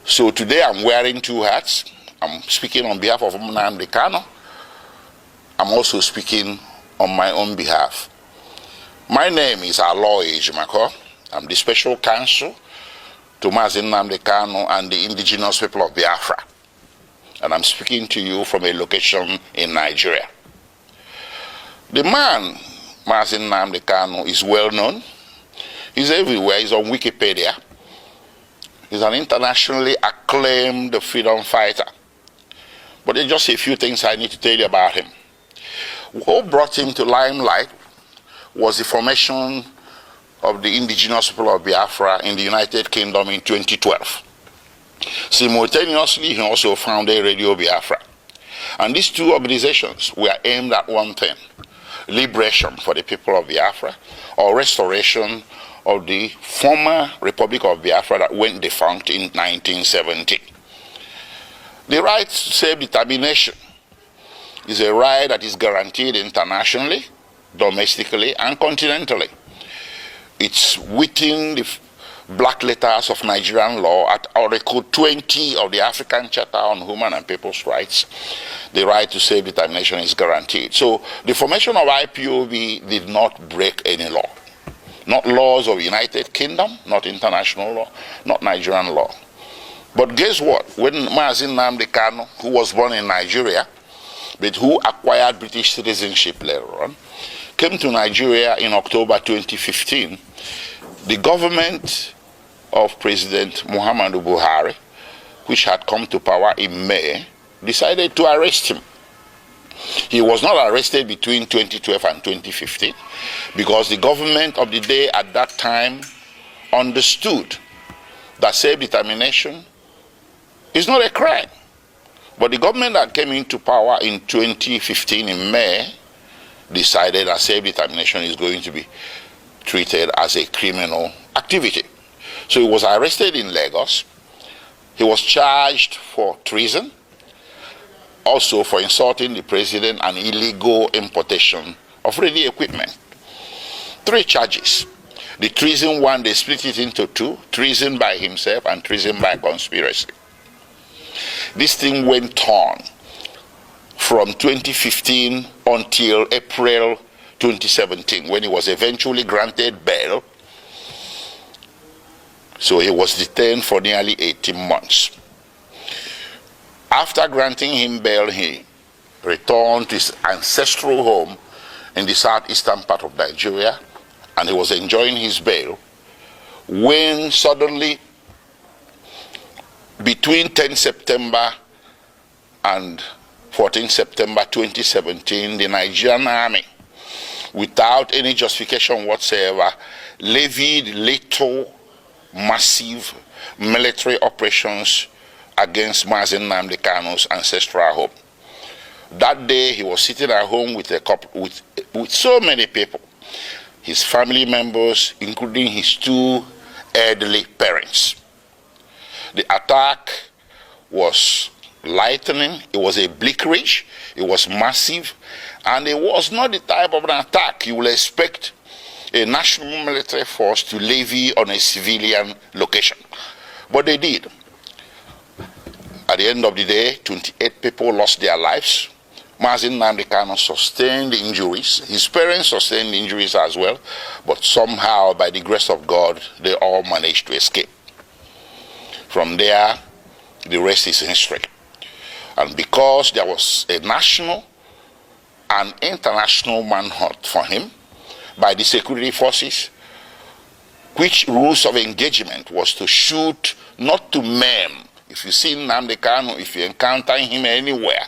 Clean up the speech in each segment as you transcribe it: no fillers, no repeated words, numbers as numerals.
So today I'm wearing two hats. I'm speaking on behalf of Nnamdi Kanu. I'm also speaking on my own behalf. My name is Aloy Ejimako. I'm the special counsel to Nnamdi Kanu and the indigenous people of Biafra. And I'm speaking to you from a location in Nigeria. The man, Nnamdi Kanu, is well known. He's everywhere. He's on Wikipedia. He's an internationally acclaimed freedom fighter. But there's just a few things I need to tell you about him. What brought him to limelight was the formation of the indigenous people of Biafra in the United Kingdom in 2012. Simultaneously, he also founded Radio Biafra. And these two organizations were aimed at one thing: liberation for the people of Biafra, or restoration of the former Republic of Biafra that went defunct in 1970. The right to self-determination is a right that is guaranteed internationally, domestically, and continentally. It's within the black letters of Nigerian law at Article 20 of the African Charter on Human and People's Rights. The right to self-determination is guaranteed. So the formation of IPOB did not break any law. Not laws of the United Kingdom, not international law, not Nigerian law. But guess what? When Nnamdi Kanu, who was born in Nigeria, but who acquired British citizenship later on, came to Nigeria in October 2015, the government of President Muhammadu Buhari, which had come to power in May, decided to arrest him. He was not arrested between 2012 and 2015 because the government of the day at that time understood that self-determination is not a crime. But the government that came into power in 2015 in May decided that self-determination is going to be treated as a criminal activity. So he was arrested in Lagos. He was charged for treason, also for insulting the president and illegal importation of radio equipment. 3 charges. The treason one, they split it into 2, treason by himself and treason by conspiracy. This thing went on from 2015 until April 2017, when he was eventually granted bail. So he was detained for nearly 18 months. After granting him bail, he returned to his ancestral home in the southeastern part of Nigeria, and he was enjoying his bail when suddenly, between 10 September and 14 September 2017, the Nigerian army, without any justification whatsoever, levied lethal, massive military operations against Nnamdi Kanu's ancestral home. That day, he was sitting at home with so many people, his family members, including his 2 elderly parents. The attack was lightning, it was a bleakridge, it was massive, and it was not the type of an attack you will expect a national military force to levy on a civilian location. But they did. At the end of the day, 28 people lost their lives. Nnamdi Kanu sustained injuries. His parents sustained injuries as well, but somehow, by the grace of God, they all managed to escape. From there, the rest is history. And because there was a national and international manhunt for him by the security forces, which rules of engagement was to shoot, not to maim. If you see Nnamdi Kanu, if you encounter him anywhere,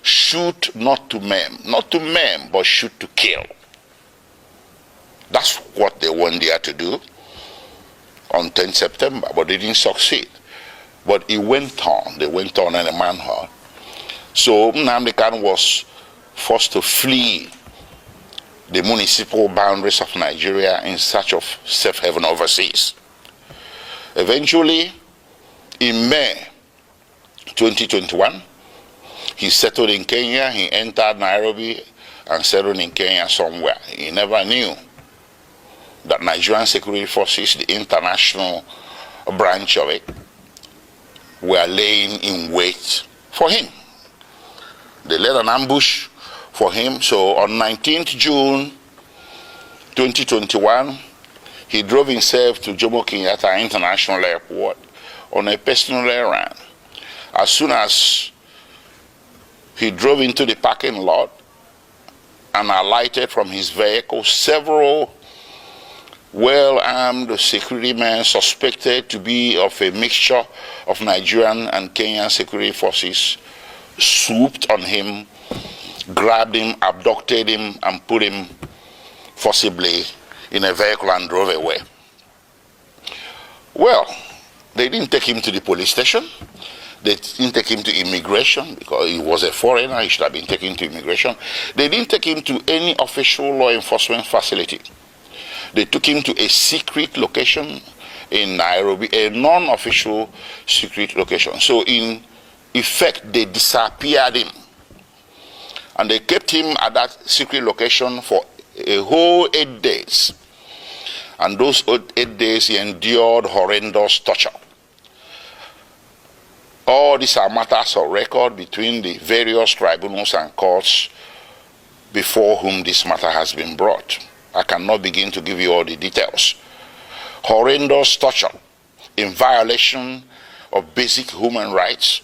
shoot not to maim. Not to maim, but shoot to kill. That's what they went there to do on 10 September, but they didn't succeed. But it went on. They went on in a manhunt. So Nnamdi Kanu was forced to flee the municipal boundaries of Nigeria in search of safe haven overseas. Eventually, in May 2021, he settled in Kenya. He entered Nairobi and settled in Kenya somewhere. He never knew that Nigerian security forces, the international branch of it, were laying in wait for him. They laid an ambush for him. So on 19th June 2021, he drove himself to Jomo Kenyatta International Airport on a personal errand. As soon as he drove into the parking lot and alighted from his vehicle, several well-armed security men suspected to be of a mixture of Nigerian and Kenyan security forces swooped on him, grabbed him, abducted him, and put him forcibly in a vehicle and drove away. Well, they didn't take him to the police station. They didn't take him to immigration because he was a foreigner. He should have been taken to immigration. They didn't take him to any official law enforcement facility. They took him to a secret location in Nairobi, a non-official secret location. So in effect, they disappeared him. And they kept him at that secret location for a whole 8 days. And those 8 days he endured horrendous torture. All these are matters of record between the various tribunals and courts before whom this matter has been brought. I cannot begin to give you all the details. Horrendous torture in violation of basic human rights,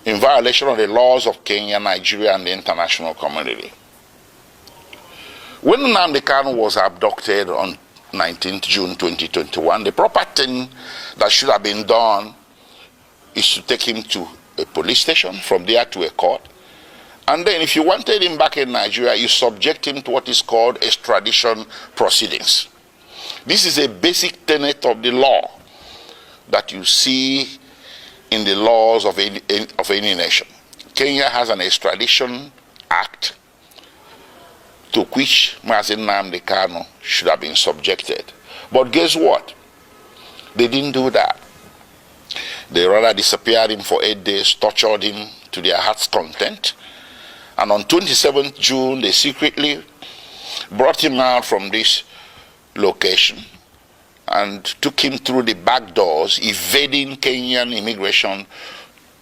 in violation of the laws of Kenya, Nigeria, and the international community. When Nnamdi Kanu was abducted on 19th June 2021, the proper thing that should have been done is to take him to a police station, from there to a court. And then if you wanted him back in Nigeria, you subject him to what is called extradition proceedings. This is a basic tenet of the law that you see in the laws of any nation. Kenya has an extradition act to which Nnamdi Kanu should have been subjected. But guess what? They didn't do that. They rather disappeared him for 8 days, tortured him to their heart's content. And on 27th June, they secretly brought him out from this location and took him through the back doors, evading Kenyan immigration,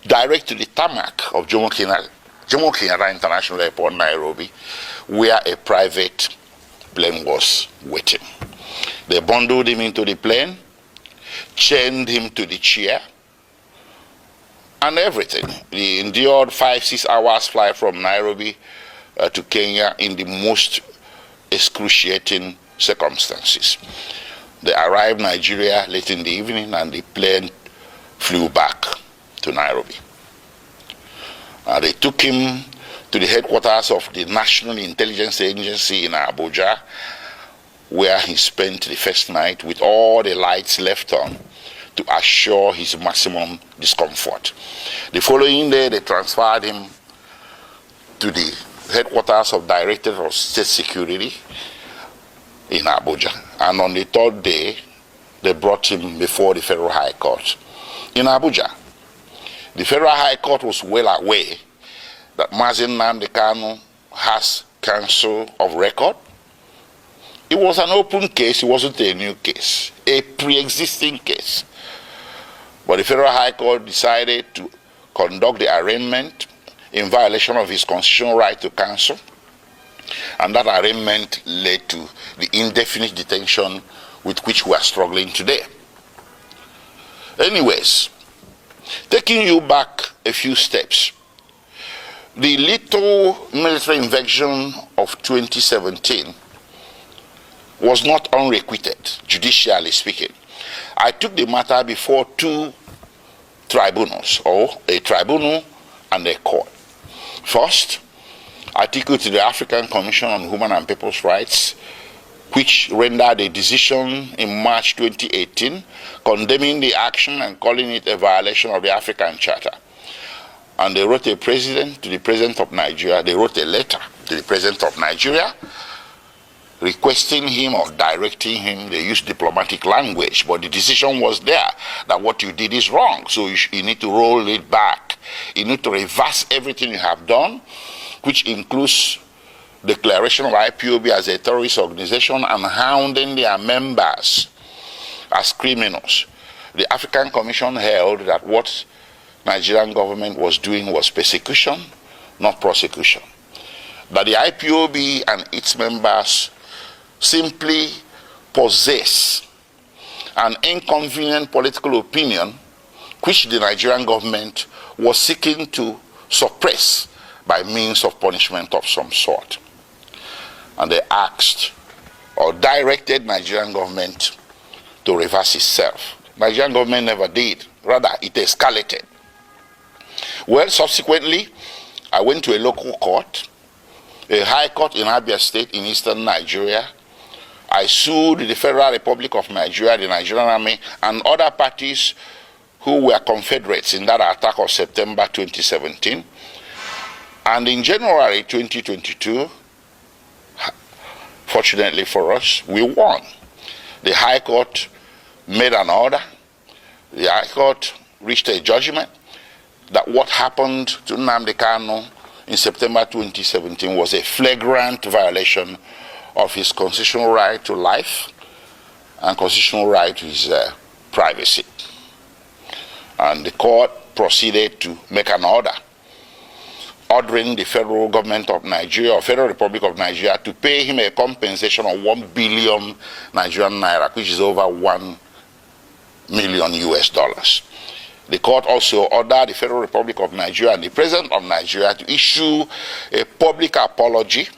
direct to the tarmac of Jomo Kenyatta International Airport, Nairobi, where a private plane was waiting. They bundled him into the plane, chained him to the chair, and everything. He endured 5-6 hours flight from Nairobi to Kenya in the most excruciating circumstances. They arrived in Nigeria late in the evening and the plane flew back to Nairobi. They took him to the headquarters of the National Intelligence Agency in Abuja, where he spent the first night with all the lights left on to assure his maximum discomfort. The following day, they transferred him to the headquarters of Directorate of State Security in Abuja. And on the third day, they brought him before the Federal High Court in Abuja. The Federal High Court was well aware that Nnamdi Kanu has counsel of record. It was an open case, it wasn't a new case, a pre-existing case. But the Federal High Court decided to conduct the arraignment in violation of his constitutional right to counsel. And that arraignment led to the indefinite detention with which we are struggling today. Anyways, taking you back a few steps, the little military invasion of 2017 was not unrequited, judicially speaking. I took the matter before two tribunals, or a tribunal and a court. First, I took it to the African Commission on Human and People's Rights, which rendered a decision in March 2018 condemning the action and calling it a violation of the African Charter. And they wrote to the President of Nigeria, they wrote a letter to the President of Nigeria requesting him or directing him. They used diplomatic language, but the decision was there that what you did is wrong, so you need to roll it back. You need to reverse everything you have done, which includes declaration of IPOB as a terrorist organization and hounding their members as criminals. the African Commission held that what Nigerian government was doing was persecution, not prosecution. That the IPOB and its members simply possess an inconvenient political opinion which the Nigerian government was seeking to suppress by means of punishment of some sort. And they asked or directed Nigerian government to reverse itself. Nigerian government never did. Rather, it escalated. Well, subsequently, I went to a local court, a high court in Abia State in eastern Nigeria. I sued the Federal Republic of Nigeria, the Nigerian Army, and other parties who were confederates in that attack of September 2017. And in January 2022, fortunately for us, we won. The High Court made an order. The High Court reached a judgment that what happened to Nnamdi Kanu in September 2017 was a flagrant violation of his constitutional right to life and constitutional right to his privacy. And the court proceeded to make an order ordering the federal government of Nigeria or Federal Republic of Nigeria to pay him a compensation of 1 billion Nigerian naira, which is over $1 million US dollars. The court also ordered the Federal Republic of Nigeria and the President of Nigeria to issue a public apology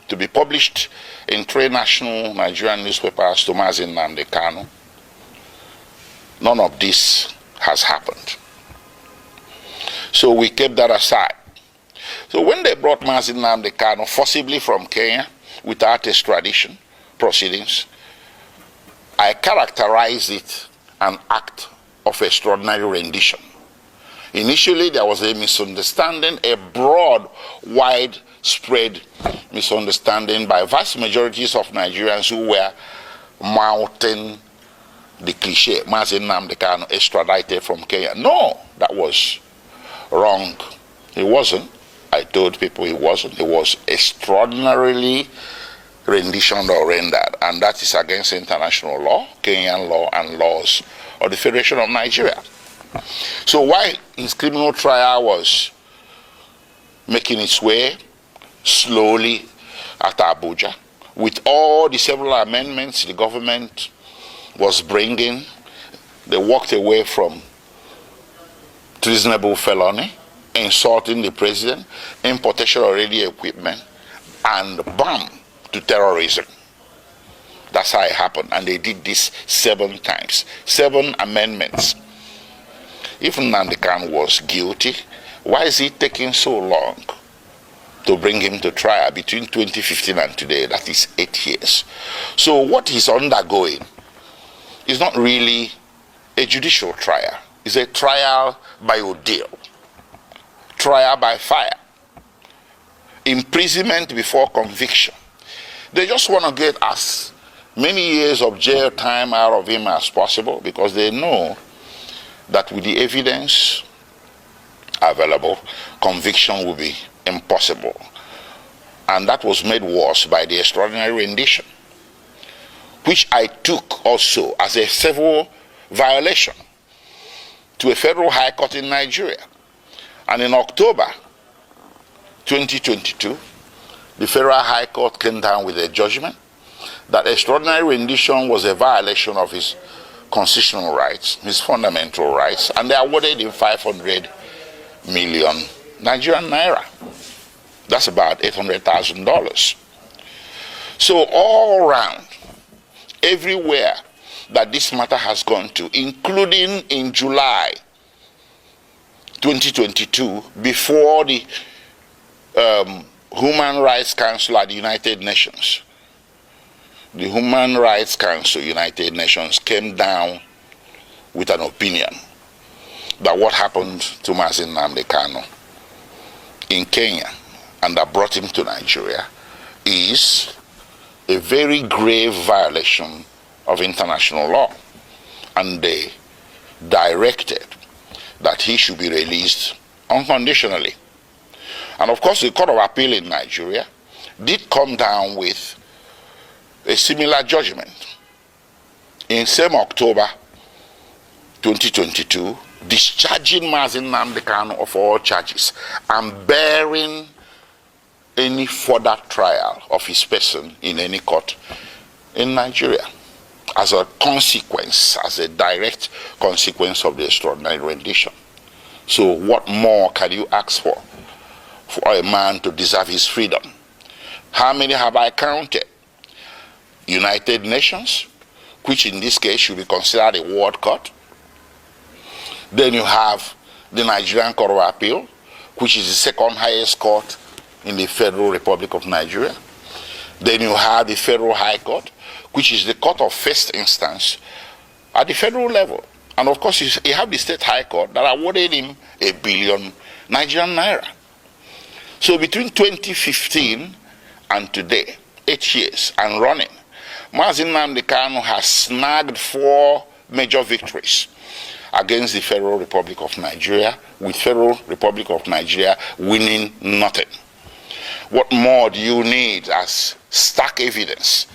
to be published in 3 national Nigerian newspapers to Nnamdi Kanu. None of this has happened. So we kept that aside. So when they brought Nnamdi Kanu forcibly from Kenya without extradition proceedings, I characterized it an act of extraordinary rendition. Initially, there was a misunderstanding, a broad, widespread misunderstanding by vast majorities of Nigerians who were mouthing the cliche, Nnamdi Kanu extradited from Kenya. No, that was wrong. He wasn't. I told people he wasn't. He was extraordinarily renditioned or rendered, and that is against international law, Kenyan law, and laws of the Federation of Nigeria. So while his criminal trial was making its way slowly at Abuja, with all the several amendments the government was bringing, they walked away from treasonable felony, insulting the president, importation of radio equipment, and bam, to terrorism. That's how it happened. And they did this 7 times. 7 amendments. If Nnamdi Kanu was guilty, why is it taking so long to bring him to trial between 2015 and today? That is 8 years. So what he's undergoing is not really a judicial trial. It's a trial by ordeal. Trial by fire. Imprisonment before conviction. They just want to get as many years of jail time out of him as possible because they know that with the evidence available, conviction will be impossible. And that was made worse by the extraordinary rendition, which I took also as a civil violation to a federal high court in Nigeria. And in October 2022, the Federal High Court came down with a judgment that extraordinary rendition was a violation of his constitutional rights, his fundamental rights, and they awarded him 500 million Nigerian naira. That's about $800,000. So all around, everywhere that this matter has gone to, including in July 2022, before the Human Rights Council at the United Nations. The Human Rights Council, United Nations, came down with an opinion that what happened to Nnamdi Kanu in Kenya and that brought him to Nigeria is a very grave violation of international law. And they directed that he should be released unconditionally. And of course, the Court of Appeal in Nigeria did come down with a similar judgment in same October 2022, discharging Nnamdi Kanu of all charges and bearing any further trial of his person in any court in Nigeria as a consequence, as a direct consequence of the extraordinary rendition. So what more can you ask for a man to deserve his freedom? How many have I counted? United Nations, which in this case should be considered a world court. Then you have the Nigerian Court of Appeal, which is the second highest court in the Federal Republic of Nigeria. Then you have the Federal High Court, which is the court of first instance at the federal level. And of course, you have the State High Court that awarded him 1 billion Nigerian naira. So between 2015 and today, 8 years and running, Nnamdi Kanu has snagged 4 major victories against the Federal Republic of Nigeria, with Federal Republic of Nigeria winning nothing. What more do you need as stark evidence,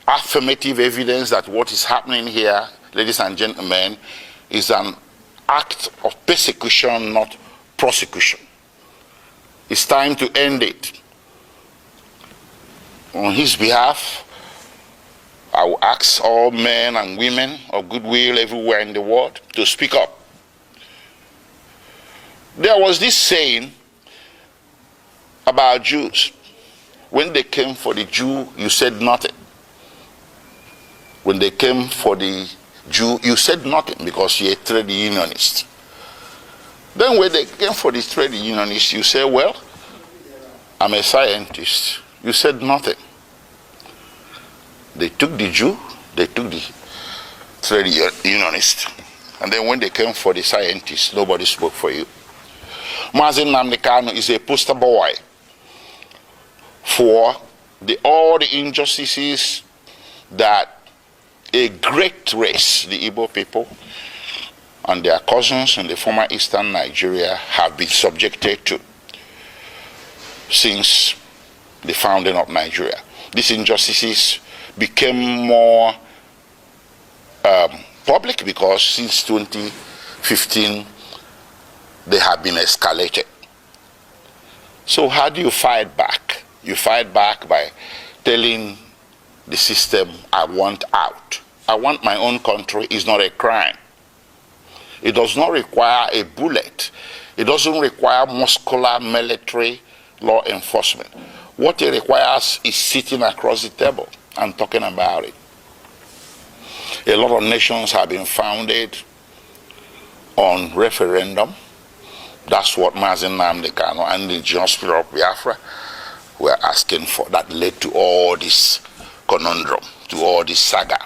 affirmative evidence that what is happening here, ladies and gentlemen, is an act of persecution, not prosecution? It's time to end it. On his behalf, I will ask all men and women of goodwill everywhere in the world to speak up. There was this saying about Jews. When they came for the Jew, you said nothing. When they came for the Jew, you said nothing because you're a trade unionist. Then when they came for the trade unionist, you said, well, I'm a scientist. You said nothing. They took the Jew, they took the trade unionist. And then when they came for the scientists, nobody spoke for you. Nnamdi Kanu is a poster boy for all the injustices that a great race, the Igbo people, and their cousins in the former eastern Nigeria have been subjected to since the founding of Nigeria. These injustices became more public because since 2015 they have been escalated. So how do you fight back? You fight back by telling the system, I want out. I want my own country is not a crime. It does not require a bullet. It doesn't require muscular military law enforcement. What it requires is sitting across the table and talking about it. A lot of nations have been founded on referendum. That's what Nnamdi Kanu and the indigenous people of Biafra were asking for. That led to all this conundrum, to all this saga.